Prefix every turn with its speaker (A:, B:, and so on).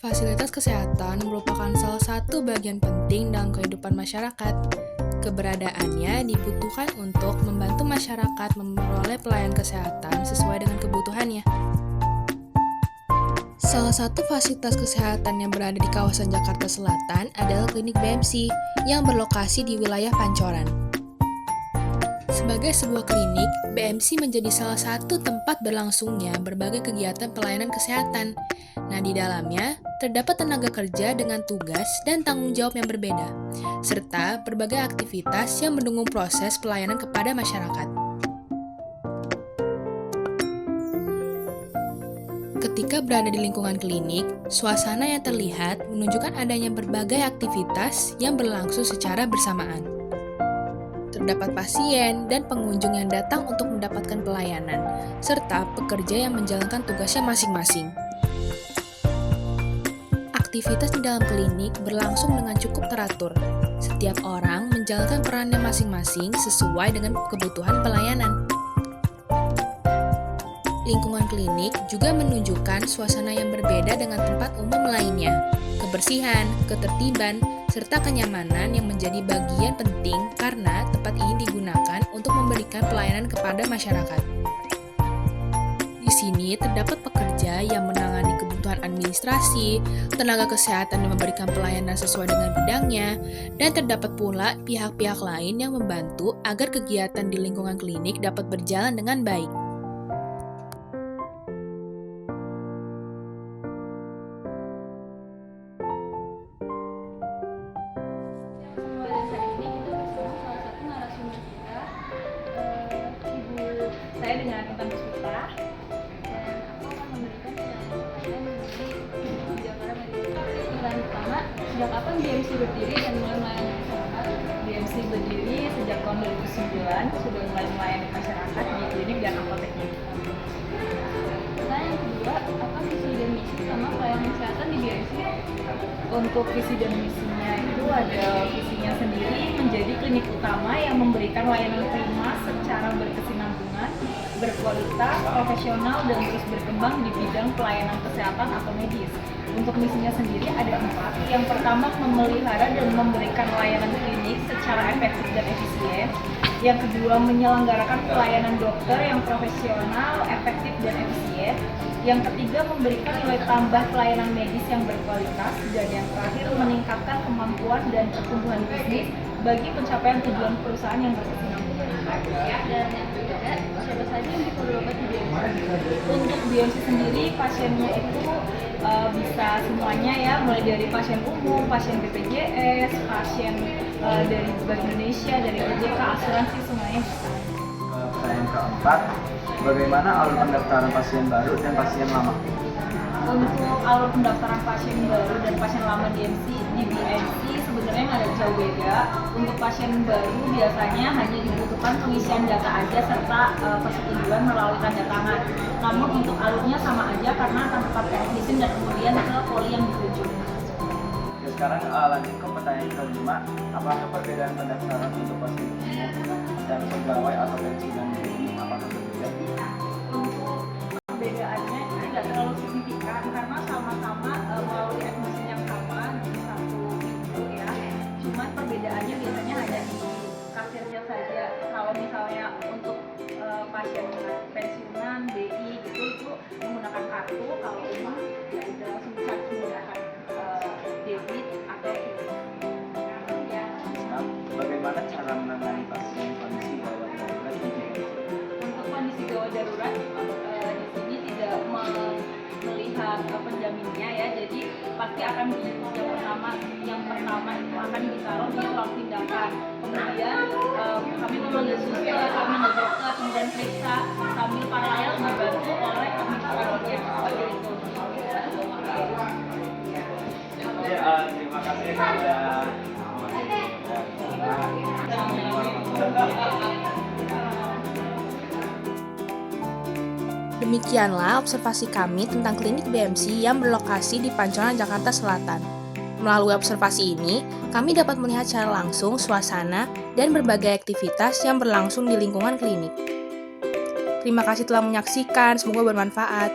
A: Fasilitas kesehatan merupakan salah satu bagian penting dalam kehidupan masyarakat. Keberadaannya dibutuhkan untuk membantu masyarakat memperoleh pelayanan kesehatan sesuai dengan kebutuhannya. Salah satu fasilitas kesehatan yang berada di kawasan Jakarta Selatan adalah Klinik BMC yang berlokasi di wilayah Pancoran. Sebagai sebuah klinik, BMC menjadi salah satu tempat berlangsungnya berbagai kegiatan pelayanan kesehatan. Nah, di dalamnya terdapat tenaga kerja dengan tugas dan tanggung jawab yang berbeda, serta berbagai aktivitas yang mendukung proses pelayanan kepada masyarakat. Ketika berada di lingkungan klinik, suasana yang terlihat menunjukkan adanya berbagai aktivitas yang berlangsung secara bersamaan. Terdapat pasien dan pengunjung yang datang untuk mendapatkan pelayanan, serta pekerja yang menjalankan tugasnya masing-masing. Aktivitas di dalam klinik berlangsung dengan cukup teratur. Setiap orang menjalankan perannya masing-masing sesuai dengan kebutuhan pelayanan. Lingkungan klinik juga menunjukkan suasana yang berbeda dengan tempat umum lainnya. Kebersihan, ketertiban, serta kenyamanan yang menjadi bagian penting karena tempat ini digunakan untuk memberikan pelayanan kepada masyarakat. Di sini terdapat pekerja yang menangani kebutuhan administrasi, tenaga kesehatan yang memberikan pelayanan sesuai dengan bidangnya, dan terdapat pula pihak-pihak lain yang membantu agar kegiatan di lingkungan klinik dapat berjalan dengan baik.
B: Saya dengan Intan Puspita dan aku akan memberikan pelayanan di Jakarta Medical. Pertanyaan pertama, sejak kapan BMC berdiri dan mulai melayani masyarakat? BMC berdiri sejak tahun 2009, sudah mulai melayani masyarakat di klinik dan apoteknya. Pertanyaan yang kedua, apa visi dan misi sama pelayanan kesehatan di BMC? Untuk visi dan misinya itu ada visinya sendiri menjadi klinik utama yang memberikan layanan prima secara berkesinambungan, berkualitas, profesional, dan terus berkembang di bidang pelayanan kesehatan atau medis. Untuk misinya sendiri ada 4. Yang pertama, memelihara dan memberikan layanan klinik secara efektif dan efisien. Yang kedua, menyelenggarakan pelayanan dokter yang profesional, efektif, dan efisien. Yang ketiga, memberikan nilai tambah pelayanan medis yang berkualitas. Dan yang terakhir, meningkatkan kemampuan dan pertumbuhan bisnis bagi pencapaian tujuan perusahaan yang berkesinambungan. Dan yang ketiga, siapa saja yang bisa berobat di BMC? Untuk BMC sendiri, pasiennya itu bisa semuanya ya, mulai dari pasien umum, pasien BPJS, pasien dari Bank Indonesia, dari OJK, asuransi, semuanya bisa.
C: Pertanyaan keempat, bagaimana alur pendaftaran pasien baru dan pasien lama?
B: Untuk alur pendaftaran pasien baru dan pasien lama di BMC sebenarnya nggak ada jauh beda. Untuk pasien baru biasanya hanya dibutuhkan pengisian data aja serta persetujuan melalui tanda tangan. Namun untuk alurnya sama aja karena akan tetap ke admission dan kemudian ke poli yang dituju.
C: Oke, sekarang lanjut ke pertanyaan kelima, apakah perbedaan pendaftaran untuk pasien umum dan pegawai atau pensiunan ini apakah berbeda?
B: Untuk perbedaannya itu tidak terlalu signifikan karena sama-sama melalui admission yang sama di satu pintu ya. Cuman perbedaannya biasanya hanya di kasirnya saja. Kalau misalnya untuk pasien pensiunan, BI gitu itu menggunakan kartu, kalau umum ya udah langsung bisa menggunakan debit atau kredit. Ya.
C: Bagaimana cara menangani pasien kondisi gawat darurat di BMC?
B: Untuk kondisi gawat darurat di sini tidak melihat penjaminnya ya, jadi pasti akan yang pertama itu akan ditaruh di ruang tindakan. Kemudian kami memanggil suster, kami ngedokter, kemudian periksa sambil paralel dibantu oleh administratornya seperti itu.
C: Terima kasih sudah
A: Demikianlah observasi kami tentang klinik BMC yang berlokasi di Pancoran, Jakarta Selatan. Melalui observasi ini, kami dapat melihat secara langsung suasana dan berbagai aktivitas yang berlangsung di lingkungan klinik. Terima kasih telah menyaksikan, semoga bermanfaat.